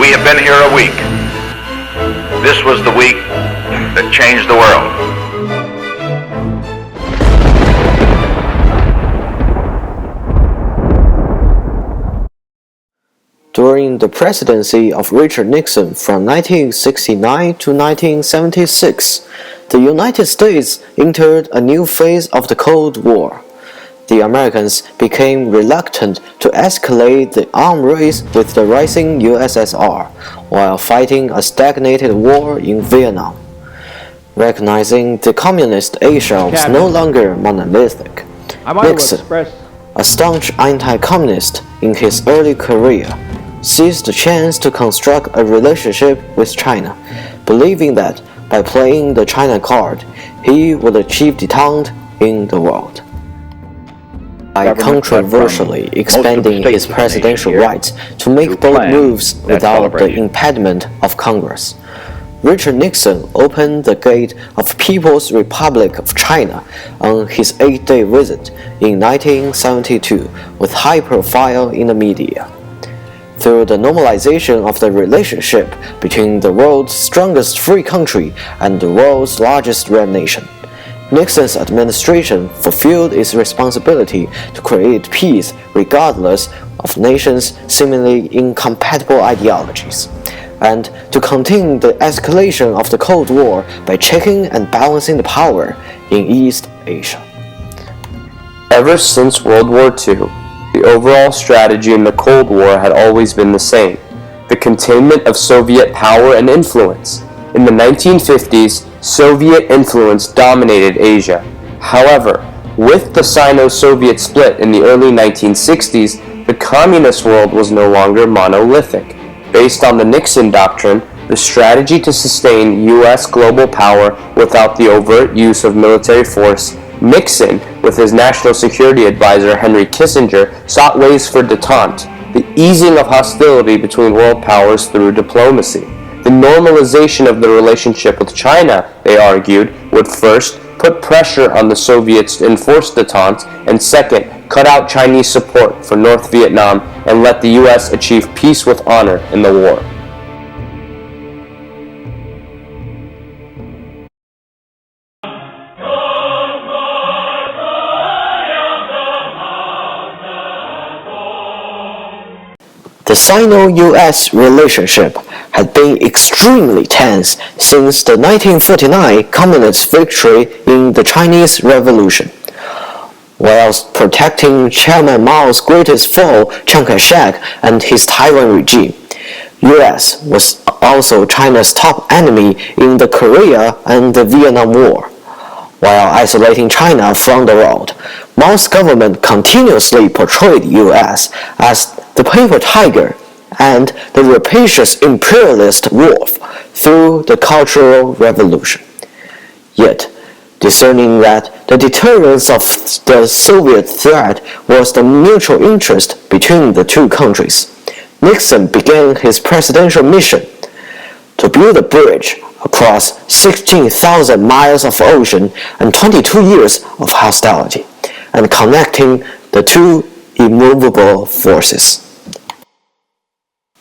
we have been here a week. This was the week that changed the world. During the presidency of Richard Nixon from 1969 to 1976, the United States entered a new phase of the Cold War. The Americans became reluctant to escalate the arms race with the rising USSR while fighting a stagnated war in Vietnam. Recognizing the communist Asia was no longer monolithic, Nixon, a staunch anti-communist in his early career, seized the chance to construct a relationship with China, believing that by playing the China card, he would achieve detente in the world. By controversially expanding his presidential rights to make bold moves without the impediment of Congress, Richard Nixon opened the gate of People's Republic of China on his 8-day visit in 1972 with high profile in the media. Through the normalization of the relationship between the world's strongest free country and the world's largest red nation, Nixon's administration fulfilled its responsibility to create peace regardless of nations' seemingly incompatible ideologies, and to contain the escalation of the Cold War by checking and balancing the power in East Asia. Ever since World War II, the overall strategy in the Cold War had always been the same: the containment of Soviet power and influence. In the 1950s, Soviet influence dominated Asia. However, with the Sino-Soviet split in the early 1960s, the communist world was no longer monolithic. Based on the Nixon Doctrine, the strategy to sustain U.S. global power without the overt use of military force, Nixon, with his national security advisor Henry Kissinger, sought ways for detente, the easing of hostility between world powers through diplomacy. The normalization of the relationship with China, they argued, would first put pressure on the Soviets to enforce detente, and second, cut out Chinese support for North Vietnam and let the U.S. achieve peace with honor in the war. The Sino-US relationship had been extremely tense since the 1949 Communist victory in the Chinese Revolution. Whilst protecting Chairman Mao's greatest foe, Chiang Kai-shek, and his Taiwan regime, US was also China's top enemy in the Korea and the Vietnam War. While isolating China from the world, Mao's government continuously portrayed US as the paper tiger and the rapacious imperialist wolf through the Cultural Revolution. Yet, discerning that the deterrence of the Soviet threat was the mutual interest between the two countries, Nixon began his presidential mission to build a bridge across 16,000 miles of ocean and 22 years of hostility, and connecting the two immovable forces.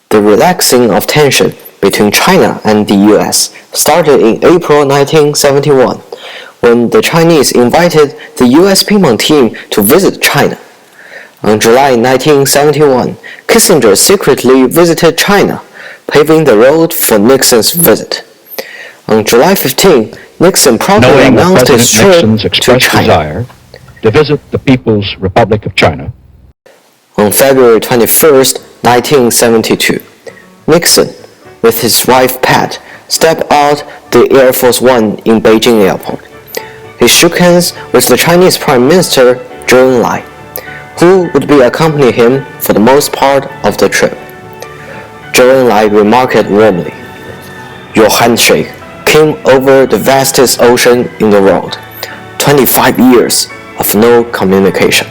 The relaxing of tension between China and the US started in April 1971, when the Chinese invited the US ping-pong team to visit China. On July 1971, Kissinger secretly visited China, paving the road for Nixon's visit. On July 15, Nixon promptly announced his trip to China. Desire to visit the People's Republic of China. On February 21, 1972, Nixon, with his wife Pat, stepped out the Air Force One in Beijing Airport. He shook hands with the Chinese Prime Minister Zhou Enlai, who would be accompanying him for the most part of the trip. Zhou Enlai remarked warmly, "Your handshake came over the vastest ocean in the world. 25 years of no communication."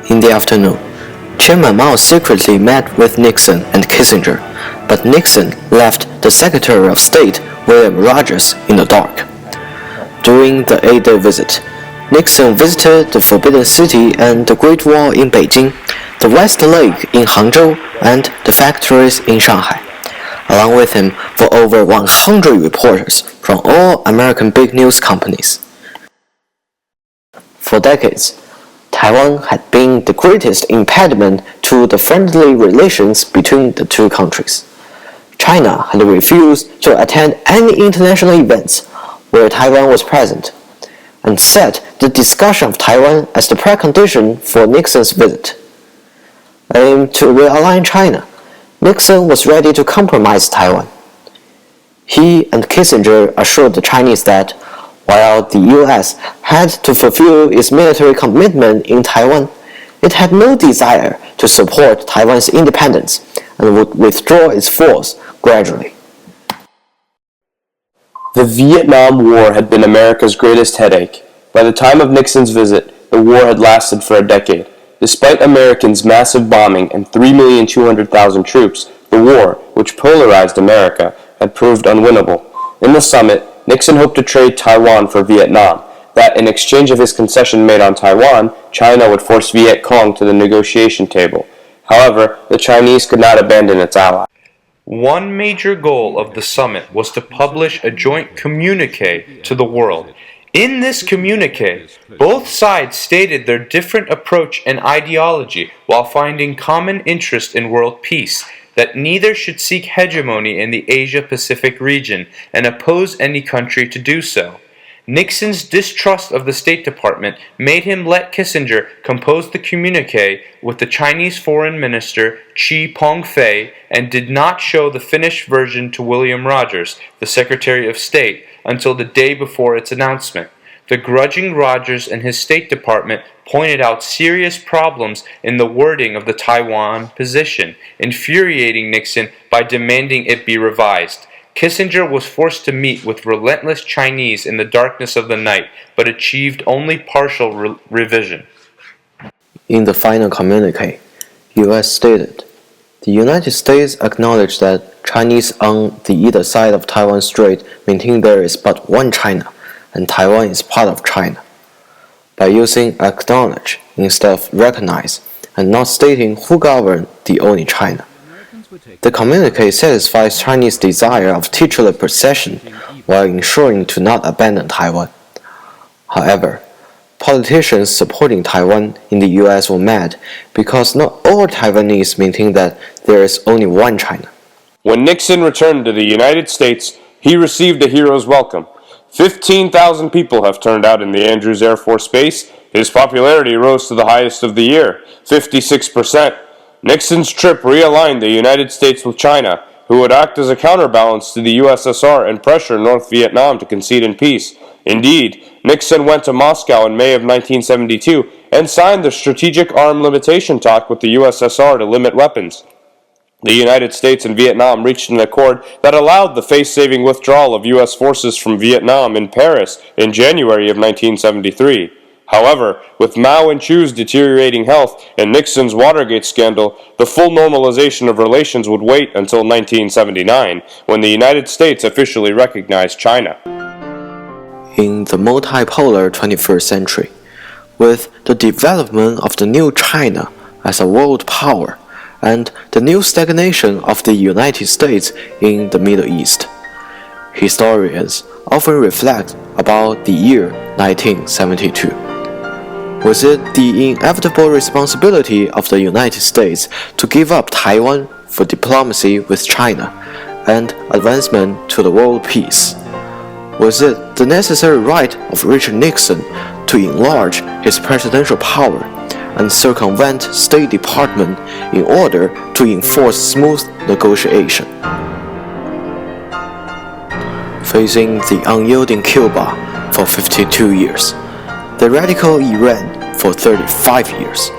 In the afternoon, Chairman Mao secretly met with Nixon and Kissinger, but Nixon left the Secretary of State, William Rogers, in the dark. During the 8-day visit, Nixon visited the Forbidden City and the Great Wall in Beijing, the West Lake in Hangzhou, and the factories in Shanghai. Along with him were over 100 reporters from all American big news companies. For decades, Taiwan had been the greatest impediment to the friendly relations between the two countries. China had refused to attend any international events where Taiwan was present, and set the discussion of Taiwan as the precondition for Nixon's visit. Aimed to realign China, Nixon was ready to compromise Taiwan. He and Kissinger assured the Chinese that, while the US had to fulfill its military commitment in Taiwan, it had no desire to support Taiwan's independence and would withdraw its force gradually. The Vietnam War had been America's greatest headache. By the time of Nixon's visit, the war had lasted for a decade. Despite Americans' massive bombing and 3,200,000 troops, the war, which polarized America, had proved unwinnable. In the summit, Nixon hoped to trade Taiwan for Vietnam, that in exchange of his concession made on Taiwan, China would force Viet Cong to the negotiation table. However, the Chinese could not abandon its ally. One major goal of the summit was to publish a joint communique to the world. In this communique, both sides stated their different approach and ideology while finding common interest in world peace, that neither should seek hegemony in the Asia-Pacific region and oppose any country to do so. Nixon's distrust of the State Department made him let Kissinger compose the communique with the Chinese Foreign Minister Chi Peng-fei and did not show the finished version to William Rogers, the Secretary of State, until the day before its announcement. The grudging Rogers and his State Department pointed out serious problems in the wording of the Taiwan position, infuriating Nixon by demanding it be revised. Kissinger was forced to meet with relentless Chinese in the darkness of the night, but achieved only partial revision. In the final communique, U.S. stated, "The United States acknowledge that Chinese on the either side of Taiwan Strait maintain there is but one China, and Taiwan is part of China." By using acknowledge instead of recognize, and not stating who governed the only China, the communique satisfies Chinese desire of titular possession while ensuring to not abandon Taiwan. However, politicians supporting Taiwan in the US were mad because not all Taiwanese maintain that there is only one China. When Nixon returned to the United States, he received a hero's welcome. 15,000 people have turned out in the Andrews Air Force Base. His popularity rose to the highest of the year, 56%. Nixon's trip realigned the United States with China, who would act as a counterbalance to the USSR and pressure North Vietnam to concede in peace. Indeed, Nixon went to Moscow in May of 1972 and signed the Strategic Arm Limitation Talk with the USSR to limit weapons. The United States and Vietnam reached an accord that allowed the face-saving withdrawal of U.S. forces from Vietnam in Paris in January of 1973. However, with Mao and Chu's deteriorating health and Nixon's Watergate scandal, the full normalization of relations would wait until 1979, when the United States officially recognized China. In the multipolar 21st century, with the development of the new China as a world power and the new stagnation of the United States in the Middle East, historians often reflect about the year 1972. Was it the inevitable responsibility of the United States to give up Taiwan for diplomacy with China and advancement to the world peace? Was it the necessary right of Richard Nixon to enlarge his presidential power and circumvent State Department in order to enforce smooth negotiation? Facing the unyielding Cuba for 52 years, the radical Iran for 35 years,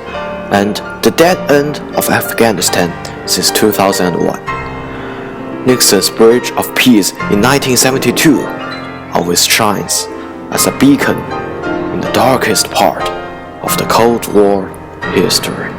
and the dead end of Afghanistan since 2001. Nixon's Bridge of Peace in 1972 always shines as a beacon in the darkest part of the Cold War history.